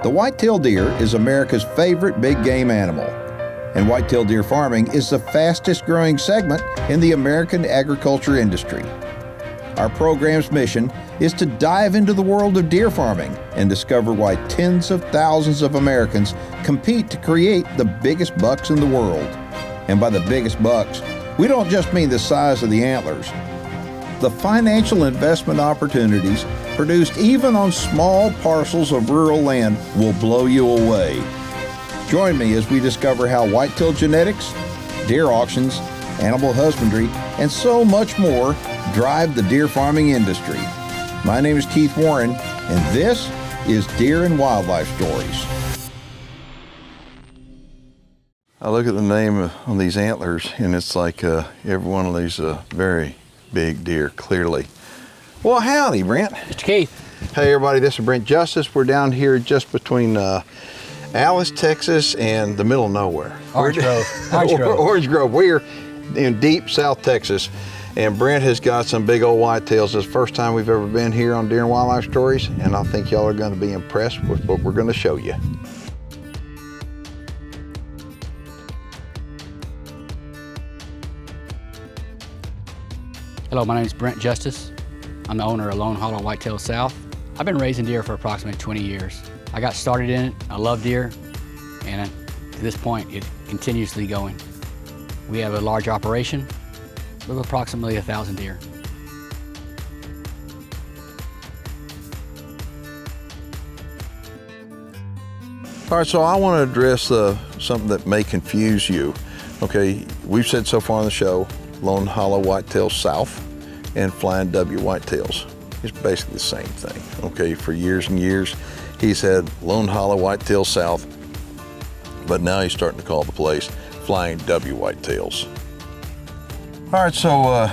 The whitetail deer is America's favorite big game animal, and whitetail deer farming is the fastest growing segment in the American agriculture industry. Our program's mission is to dive into the world of deer farming and discover why tens of thousands of Americans compete to create the biggest bucks in the world. And by the biggest bucks, we don't just mean the size of the antlers. The financial investment opportunities produced even on small parcels of rural land will blow you away. Join me as we discover how whitetail genetics, deer auctions, animal husbandry, and so much more drive the deer farming industry. My name is Keith Warren, and this is Deer and Wildlife Stories. I look at the name on these antlers, and it's like every one of these very big deer, clearly. Well, howdy, Brent. Mr. Keith. Hey, everybody, this is Brent Justice. We're down here just between Alice, Texas, and the middle of nowhere. Orange Grove. Orange Grove. We're in deep South Texas, and Brent has got some big old whitetails. It's the first time we've ever been here on Deer and Wildlife Stories, and I think y'all are going to be impressed with what we're going to show you. Hello, my name is Brent Justice. I'm the owner of Hollow Whitetails South. I've been raising deer for approximately 20 years. I got started in it, I love deer, and to this point, it's continuously going. We have a large operation with approximately 1,000 deer. All right, so I want to address something that may confuse you. Okay, we've said so far on the show, Hollow Whitetails South and Flying W Whitetails. It's basically the same thing. Okay, for years and years, he's had Hollow Whitetails South, but now he's starting to call the place Flying W Whitetails. All right, so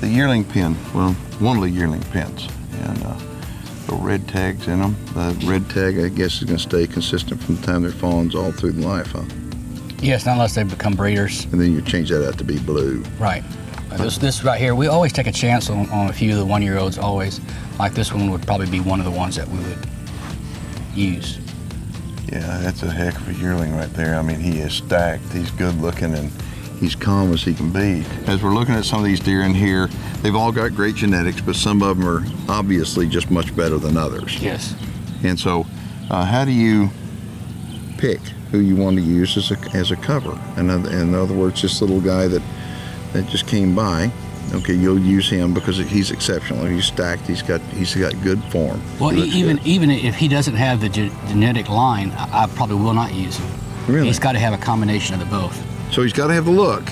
the yearling pin, well, one of the yearling pins, and the red tags in them. The red tag, I guess, is going to stay consistent from the time they're fawns all through the life, huh? Yes, not unless they become breeders. And then you change that out to be blue. Right. This right here, we always take a chance on a few of the one-year-olds, always. Like this one would probably be one of the ones that we would use. Yeah, that's a heck of a yearling right there. I mean, he is stacked, he's good looking, and he's calm as he can be. As we're looking at some of these deer in here, they've all got great genetics, but some of them are obviously just much better than others. Yes. And so, how do you pick who you want to use as a cover? In other words, this little guy that just came by, okay, you'll use him because he's exceptional. He's stacked. He's got good form. Well, even if he doesn't have the genetic line, I probably will not use him. Really? He's got to have a combination of the both. So he's got to have the look,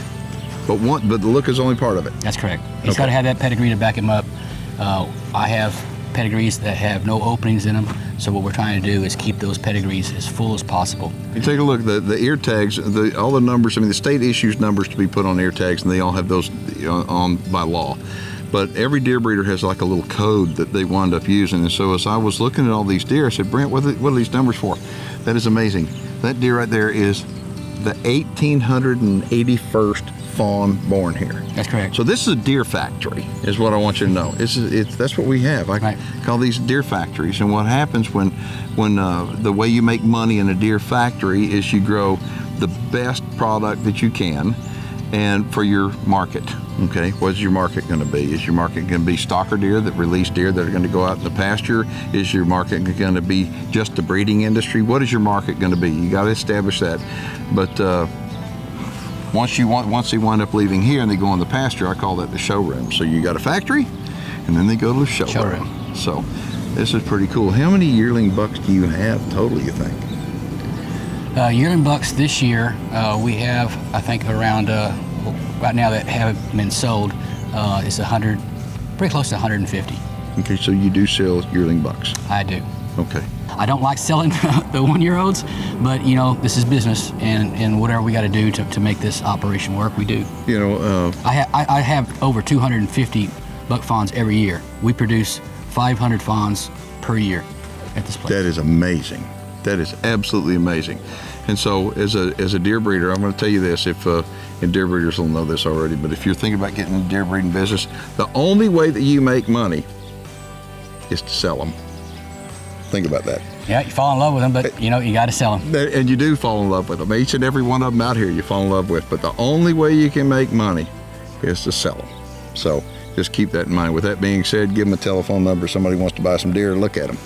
but the look is only part of it. That's correct. He's got to have that pedigree to back him up. I have pedigrees that have no openings in them, so what we're trying to do is keep those pedigrees as full as possible. You take a look, the ear tags, all the numbers, I mean, the state issues numbers to be put on ear tags, and they all have those on by law. But every deer breeder has like a little code that they wind up using. And so as I was looking at all these deer, I said, Brent, what are these numbers for? That is amazing. That deer right there is the 1881st fawn born here. That's correct. So this is a deer factory, is what I want you to know. That's what we have. I call these deer factories. And what happens when the way you make money in a deer factory is you grow the best product that you can, and for your market. Okay, what's your market going to be? Is your market going to be stocker deer that release deer that are going to go out in the pasture? Is your market going to be just the breeding industry? What is your market going to be? You got to establish that. But once they wind up leaving here and they go in the pasture, I call that the showroom. So you got a factory, and then they go to the showroom. So this is pretty cool. How many yearling bucks do you have total, you think? Yearling bucks this year, we have, I think, around, right now that haven't been sold, is 100, pretty close to 150. Okay, so you do sell yearling bucks? I do. Okay. I don't like selling the one-year-olds, but you know, this is business, and whatever we got to do to make this operation work, we do. You know, I have over 250 buck fawns every year. We produce 500 fawns per year at this place. That is amazing. That is absolutely amazing. And so as a deer breeder, I'm going to tell you this, and deer breeders will know this already, but if you're thinking about getting in the deer breeding business, the only way that you make money is to sell them. Think about that. Yeah, you fall in love with them, but you know, you got to sell them. And you do fall in love with them. Each and every one of them out here you fall in love with. But the only way you can make money is to sell them. So just keep that in mind. With that being said, give them a telephone number if somebody wants to buy some deer and look at them.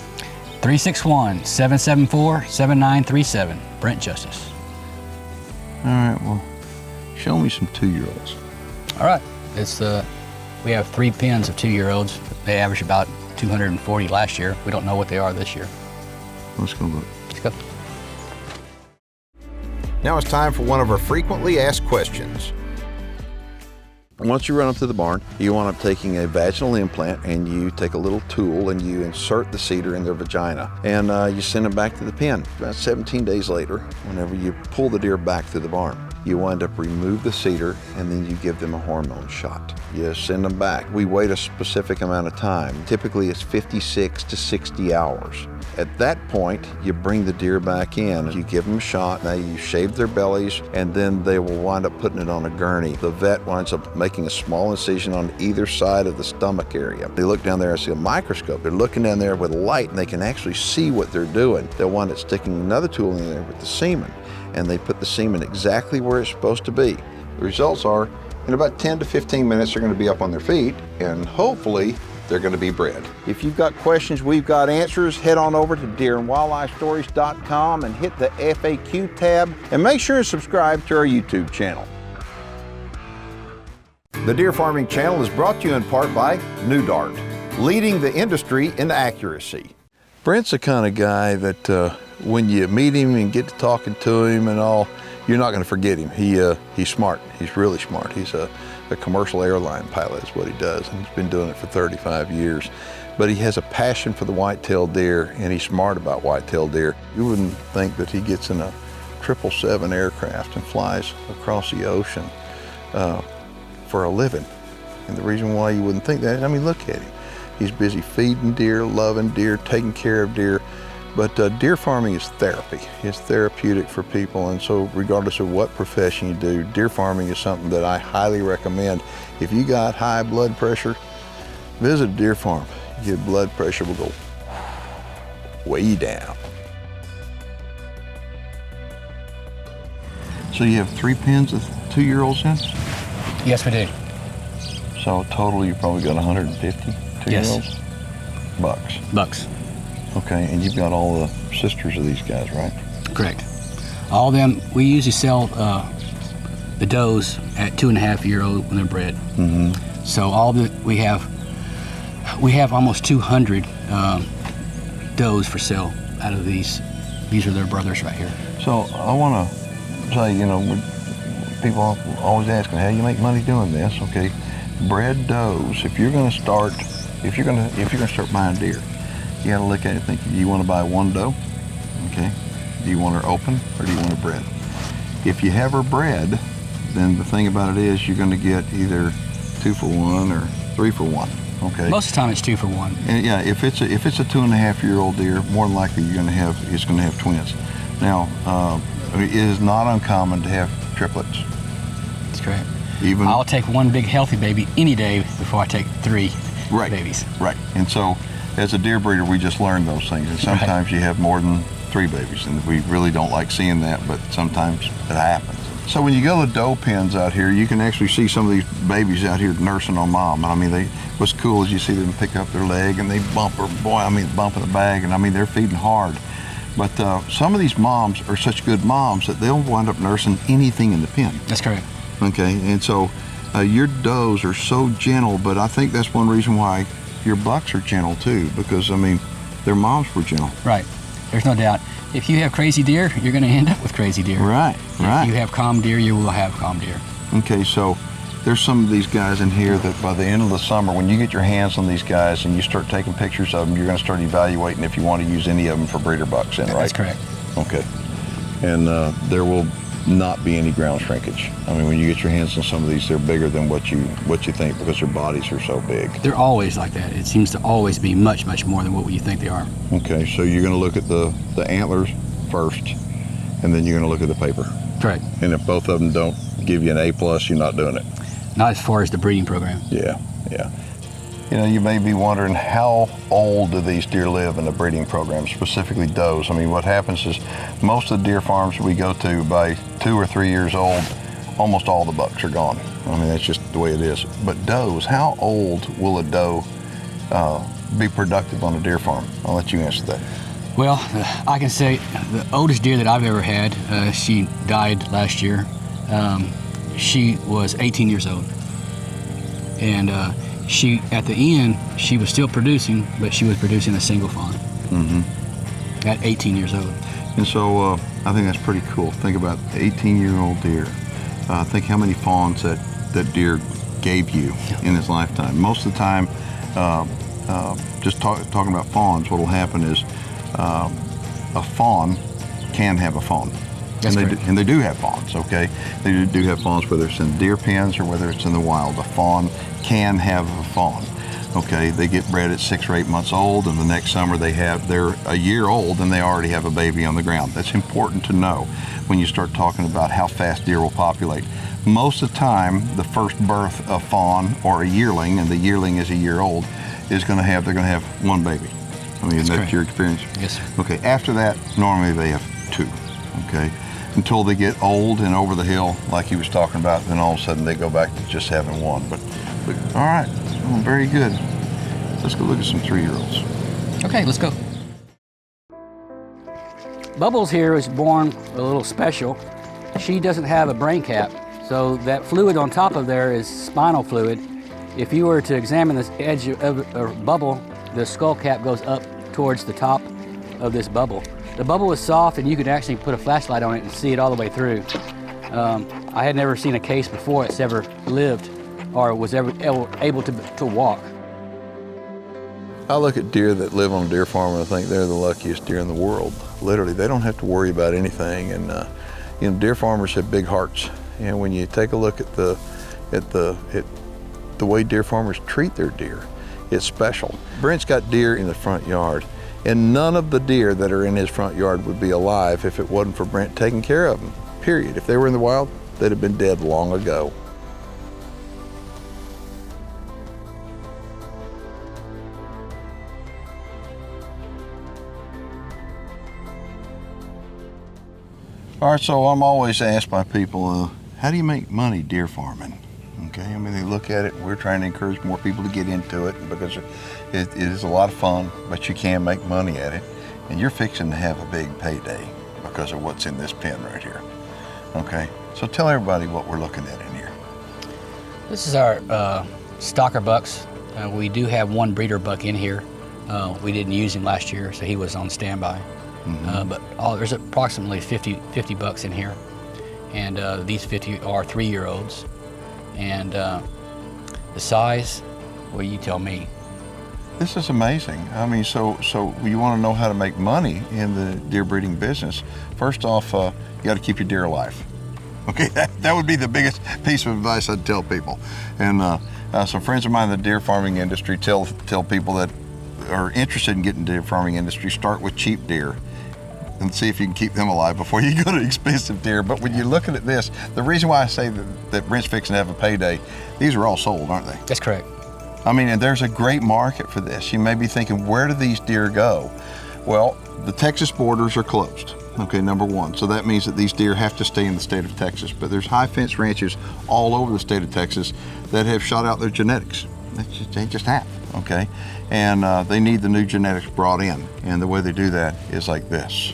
361-774-7937. Brent Justice. All right, well, show me some 2-year-olds. All right, we have 3 pens of 2-year-olds. They averaged about 240 last year. We don't know what they are this year. Let's go look. Let's go. Now it's time for one of our frequently asked questions. Once you run up to the barn, you wind up taking a vaginal implant and you take a little tool and you insert the cedar in their vagina and you send them back to the pen. About 17 days later, whenever you pull the deer back to the barn, you wind up remove the cedar and then you give them a hormone shot. You send them back. We wait a specific amount of time. Typically it's 56 to 60 hours. At that point, you bring the deer back in, you give them a shot, now you shave their bellies, and then they will wind up putting it on a gurney. The vet winds up making a small incision on either side of the stomach area. They look down there and see a microscope. They're looking down there with a light, and they can actually see what they're doing. They'll wind up sticking another tool in there with the semen, and they put the semen exactly where it's supposed to be. The results are, in about 10 to 15 minutes, they're going to be up on their feet, and hopefully, they're going to be bred. If you've got questions, we've got answers. Head on over to deerandwildlifestories.com and hit the FAQ tab, and make sure to subscribe to our YouTube channel. The Deer Farming Channel is brought to you in part by New Dart, leading the industry in accuracy. Brent's the kind of guy that when you meet him and get to talking to him and all, you're not going to forget him. He's smart. He's really smart. He's a commercial airline pilot is what he does, and he's been doing it for 35 years. But he has a passion for the whitetail deer, and he's smart about whitetail deer. You wouldn't think that he gets in a 777 aircraft and flies across the ocean for a living. And the reason why you wouldn't think that is, I mean, look at him. He's busy feeding deer, loving deer, taking care of deer. But deer farming is therapy. It's therapeutic for people, and so regardless of what profession you do, deer farming is something that I highly recommend. If you got high blood pressure, visit a deer farm. Your blood pressure will go way down. So you have 3 pens of 2-year-olds in? Yes, we do. So total, you probably got 150 2-year-olds? Yes. Bucks. Okay, and you've got all the sisters of these guys, right? Correct. All of them, we usually sell the does at 2.5-year-old when they're bred. Mm-hmm. So we have almost 200 does for sale out of these. These are their brothers right here. So I want to say, you know, people always asking, how do you make money doing this? Okay, bred does. If you're going to start buying deer, you got to look at it and think, do you want to buy one doe? Okay. Do you want her open or do you want her bred? If you have her bred, then the thing about it is you're going to get either 2 for 1 or 3 for 1. Okay. Most of the time it's 2 for 1. And yeah, if it's a 2.5-year-old deer, more than likely it's going to have twins. Now, I mean, it is not uncommon to have triplets. That's correct. I'll take one big healthy baby any day before I take 3 babies. Right. And so, as a deer breeder, we just learn those things. And sometimes you have more than 3 babies, and we really don't like seeing that, but sometimes it happens. So when you go to doe pens out here, you can actually see some of these babies out here nursing on mom. And I mean, what's cool is you see them pick up their leg and they bump her, bumping the bag, and I mean, they're feeding hard. But some of these moms are such good moms that they'll wind up nursing anything in the pen. That's correct. Okay, and so your does are so gentle, but I think that's one reason why your bucks are gentle too, because I mean, their moms were gentle. Right, there's no doubt. If you have crazy deer, you're going to end up with crazy deer. Right. If you have calm deer, you will have calm deer. Okay, so there's some of these guys in here that by the end of the summer, when you get your hands on these guys and you start taking pictures of them, you're going to start evaluating if you want to use any of them for breeder bucks in, right? That's correct. Okay, and there will not be any ground shrinkage. I mean, when you get your hands on some of these, they're bigger than what you think because their bodies are so big. They're always like that. It seems to always be much, much more than what you think they are. Okay, so you're going to look at the antlers first, and then you're going to look at the paper. Correct. And if both of them don't give you an A+, you're not doing it. Not as far as the breeding program. Yeah. You know, you may be wondering, how old do these deer live in the breeding program, specifically does? I mean, what happens is most of the deer farms we go to, by 2 or 3 years old, almost all the bucks are gone. I mean, that's just the way it is. But does, how old will a doe be productive on a deer farm? I'll let you answer that. Well, I can say the oldest deer that I've ever had, she died last year. She was 18 years old. And she, at the end, she was still producing, but she was producing a single fawn at 18 years old. And so I think that's pretty cool. Think about 18-year-old deer. Think how many fawns that deer gave you in his lifetime. Most of the time, just talking about fawns, what will happen is a fawn can have a fawn. And they do have fawns, okay? They do have fawns, whether it's in deer pens or whether it's in the wild. A fawn can have a fawn, okay? They get bred at 6 or 8 months old, and the next summer they're a year old and they already have a baby on the ground. That's important to know when you start talking about how fast deer will populate. Most of the time, the first birth of fawn or a yearling, and the yearling is a year old, they're gonna have one baby. I mean, that's your experience? Yes, sir. Okay, after that, normally they have 2, okay? Until they get old and over the hill, like he was talking about, then all of a sudden they go back to just having 1. But all right, well, very good. Let's go look at some 3-year-olds. Okay, let's go. Bubbles here is born a little special. She doesn't have a brain cap, so that fluid on top of there is spinal fluid. If you were to examine this edge of a bubble, the skull cap goes up towards the top of this bubble. The bubble is soft, and you could actually put a flashlight on it and see it all the way through. I had never seen a case before that's ever lived or was ever able to walk. I look at deer that live on a deer farm and I think they're the luckiest deer in the world. Literally, they don't have to worry about anything. And you know, deer farmers have big hearts. And when you take a look at the way deer farmers treat their deer, it's special. Brent's got deer in the front yard, and none of the deer that are in his front yard would be alive if it wasn't for Brent taking care of them, period. If they were in the wild, they'd have been dead long ago. All right, so I'm always asked by people, how do you make money deer farming? Okay, I mean, they look at it, we're trying to encourage more people to get into it because it is a lot of fun, but you can make money at it. And you're fixing to have a big payday because of what's in this pen right here. Okay, so tell everybody what we're looking at in here. This is our stocker bucks. We do have 1 breeder buck in here. We didn't use him last year, so he was on standby. But there's approximately 50 bucks in here. And these 50 are 3-year-olds. And the size, well, you tell me. This is amazing. I mean, so you want to know how to make money in the deer breeding business. First off, you got to keep your deer alive. Okay, that would be the biggest piece of advice I'd tell people. And some friends of mine in the deer farming industry tell people that are interested in getting into the deer farming industry, start with cheap deer and see if you can keep them alive before you go to expensive deer. But when you're looking at this, the reason why I say that Brent's fixing to have a payday, these are all sold, aren't they? That's correct. I mean, and there's a great market for this. You may be thinking, where do these deer go? Well, the Texas borders are closed, okay, number 1. So that means that these deer have to stay in the state of Texas. But there's high fence ranches all over the state of Texas that have shot out their genetics. They just have, okay? And they need the new genetics brought in. And the way they do that is like this,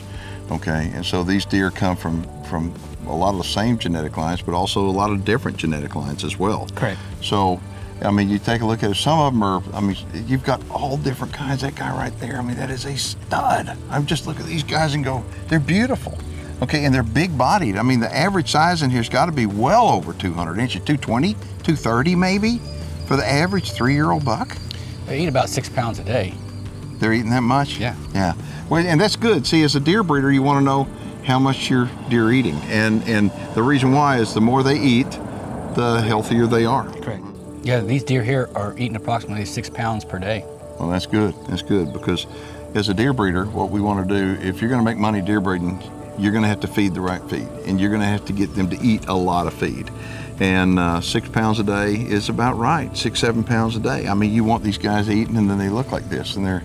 okay? And so these deer come from a lot of the same genetic lines, but also a lot of different genetic lines as well. Correct. So, I mean, you take a look at it, some of them are, I mean, you've got all different kinds. That guy right there, I mean, that is a stud. I'm just looking at these guys and go, they're beautiful. Okay, and they're big bodied. I mean, the average size in here's got to be well over 200 inches, 220, 230 maybe, for the average 3-year-old buck. They eat about 6 pounds a day. They're eating that much? Yeah. Yeah. Well, and that's good. See, as a deer breeder, you want to know how much your deer are eating. And the reason why is the more they eat, the healthier they are. Correct. Yeah, these deer here are eating approximately 6 pounds per day. Well, that's good. That's good, because as a deer breeder, what we want to do, if you're going to make money deer breeding, you're going to have to feed the right feed, and you're going to have to get them to eat a lot of feed. And 6 pounds a day is about right, 6, 7 pounds a day. I mean, you want these guys eating and then they look like this, and they're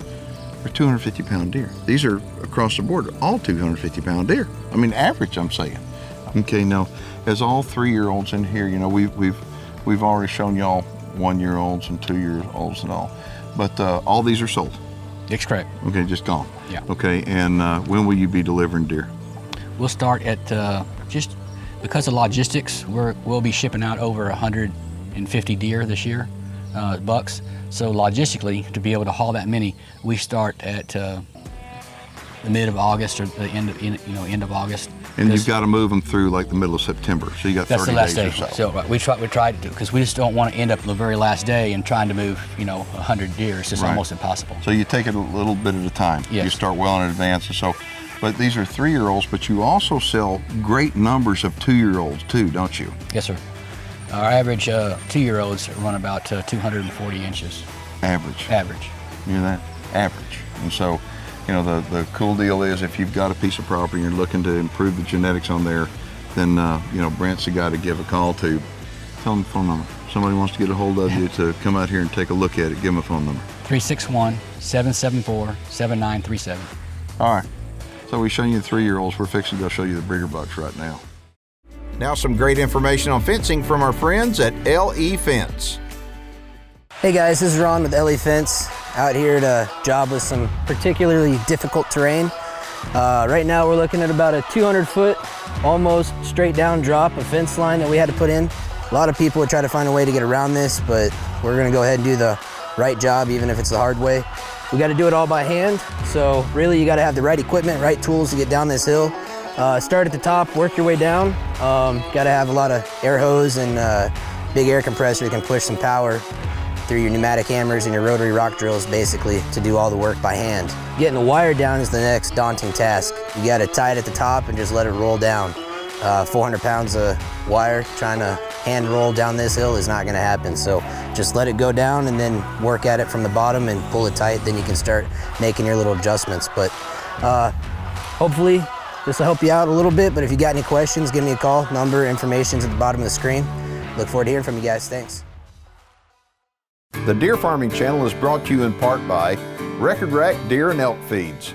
250 pound deer. These are across the board, all 250 pound deer. I mean, average, I'm saying. Okay, now, as all 3-year-olds in here, you know, we've already shown y'all 1-year-olds and 2-year-olds and all, but all these are sold. That's correct. Okay, just gone. Yeah. Okay, and when will you be delivering deer? We'll start at just because of logistics. We'll be shipping out over 150 deer this year, bucks. So logistically, to be able to haul that many, we start at the mid of August or the end of August. And you've got to move them through like the middle of September, so you got 30 days or so. So we try to do, because we just don't want to end up the very last day and trying to move 100 deer. It's just almost impossible. So you take it a little bit at a time. Yes. You start well in advance, and so. But these are 3-year-olds, but you also sell great numbers of 2-year-olds too, don't you? Yes, sir. Our average 2-year-olds run about 240 inches. Average. Average. You know that? Average. And so, you know, the cool deal is if you've got a piece of property and you're looking to improve the genetics on there, then, you know, Brent's the guy to give a call to. Tell him the phone number. Somebody wants to get a hold of you to come out here and take a look at it, give him a phone number. 361-774-7937. All right. So we've shown you the 3-year-olds. We're fixing to go show you the breeder bucks right now. Now some great information on fencing from our friends at LE Fence. Hey guys, this is Ron with LE Fence, out here to job with some particularly difficult terrain. Right now we're looking at about a 200-foot, almost straight down drop of fence line that we had to put in. A lot of people would try to find a way to get around this, but we're gonna go ahead and do the right job, even if it's the hard way. We got to do it all by hand, so really you got to have the right equipment, right tools to get down this hill. Start at the top, work your way down. Got to have a lot of air hose and big air compressor that can push some power through your pneumatic hammers and your rotary rock drills, basically, to do all the work by hand. Getting the wire down is the next daunting task. You got to tie it at the top and just let it roll down. 400 pounds of wire, trying to hand roll down this hill is not gonna happen. So just let it go down and then work at it from the bottom and pull it tight. Then you can start making your little adjustments. But hopefully this will help you out a little bit. But if you got any questions, give me a call. Number, information's at the bottom of the screen. Look forward to hearing from you guys. Thanks. The Deer Farming Channel is brought to you in part by Record Rack Deer and Elk Feeds.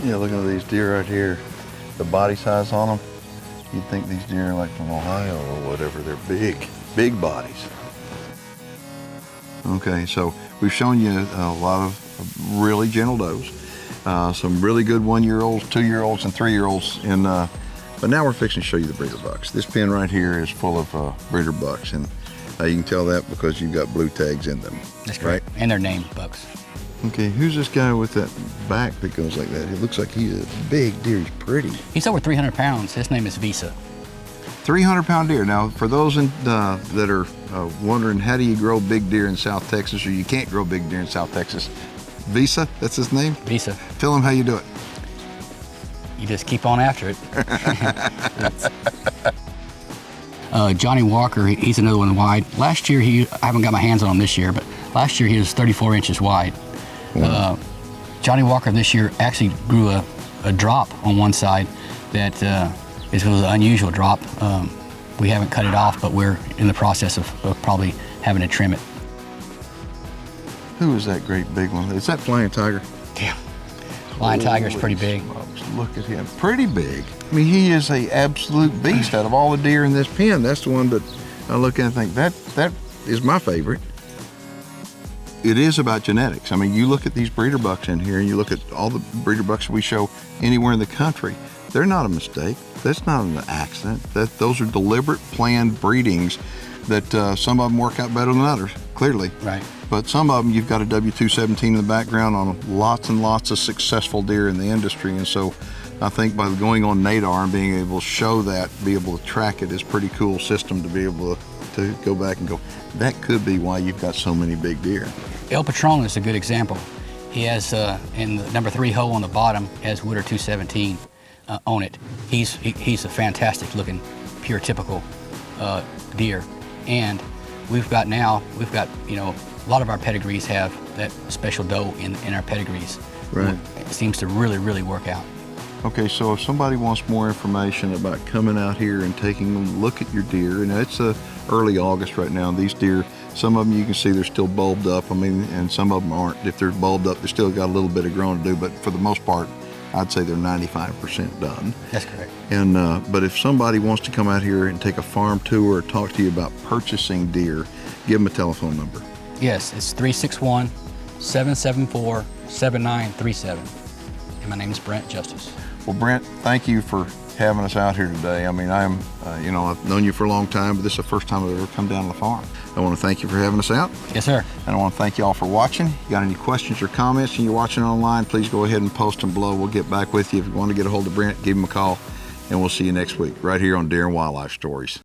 Yeah, look at these deer right here. The body size on them, you'd think these deer are like from Ohio or whatever. They're big bodies. Okay, so we've shown you a lot of really gentle does, some really good 1-year-olds, 2-year-olds, and 3-year-olds, and but now we're fixing to show you the breeder bucks. This pen right here is full of breeder bucks, and you can tell that because you've got blue tags in them. That's correct, right? And they're named bucks. Okay, who's this guy with that back that goes like that? It looks like he's a big deer. He's pretty. He's over 300 pounds. His name is Visa. 300-pound deer. Now, for those that are wondering, how do you grow big deer in South Texas, or you can't grow big deer in South Texas? Visa, that's his name? Visa. Tell him how you do it. You just keep on after it. Johnny Walker, he's another one wide. Last year, I haven't got my hands on him this year, but last year he was 34 inches wide. Wow. Johnny Walker this year actually grew a drop on one side that was an unusual drop. We haven't cut it off, but we're in the process of probably having to trim it. Who is that great big one? Is that Flying Tiger? Yeah. Flying Tiger's pretty big. Look at him, pretty big. I mean, he is an absolute beast. Out of all the deer in this pen, that's the one that I look at and think, that is my favorite. It is about genetics. I mean, you look at these breeder bucks in here and you look at all the breeder bucks we show anywhere in the country, they're not a mistake. That's not an accident. Those are deliberate, planned breedings that some of them work out better than others, clearly. Right. But some of them, you've got a W217 in the background on lots and lots of successful deer in the industry. And so I think by going on NADAR and being able to show that, be able to track it is a pretty cool system to be able to go back and go, that could be why you've got so many big deer. El Patron is a good example. He has, in the number 3 hole on the bottom, has Wooder 217 on it. He's a fantastic looking, pure typical deer. And we've got, you know, a lot of our pedigrees have that special doe in our pedigrees. Right. It seems to really, really work out. Okay, so if somebody wants more information about coming out here and taking a look at your deer, and it's early August right now, these deer, some of them you can see they're still bulbed up, I mean, and some of them aren't. If they're bulbed up, they still got a little bit of growing to do, but for the most part, I'd say they're 95% done. That's correct. And but if somebody wants to come out here and take a farm tour or talk to you about purchasing deer, give them a telephone number. Yes, it's 361-774-7937. And my name is Brent Justice. Well, Brent, thank you for having us out here today. I mean, I've known you for a long time, but this is the first time I've ever come down to the farm. I want to thank you for having us out. Yes, sir. And I want to thank you all for watching. If you got any questions or comments and you're watching online, please go ahead and post them below. We'll get back with you. If you want to get a hold of Brent, give him a call, and we'll see you next week right here on Deer and Wildlife Stories.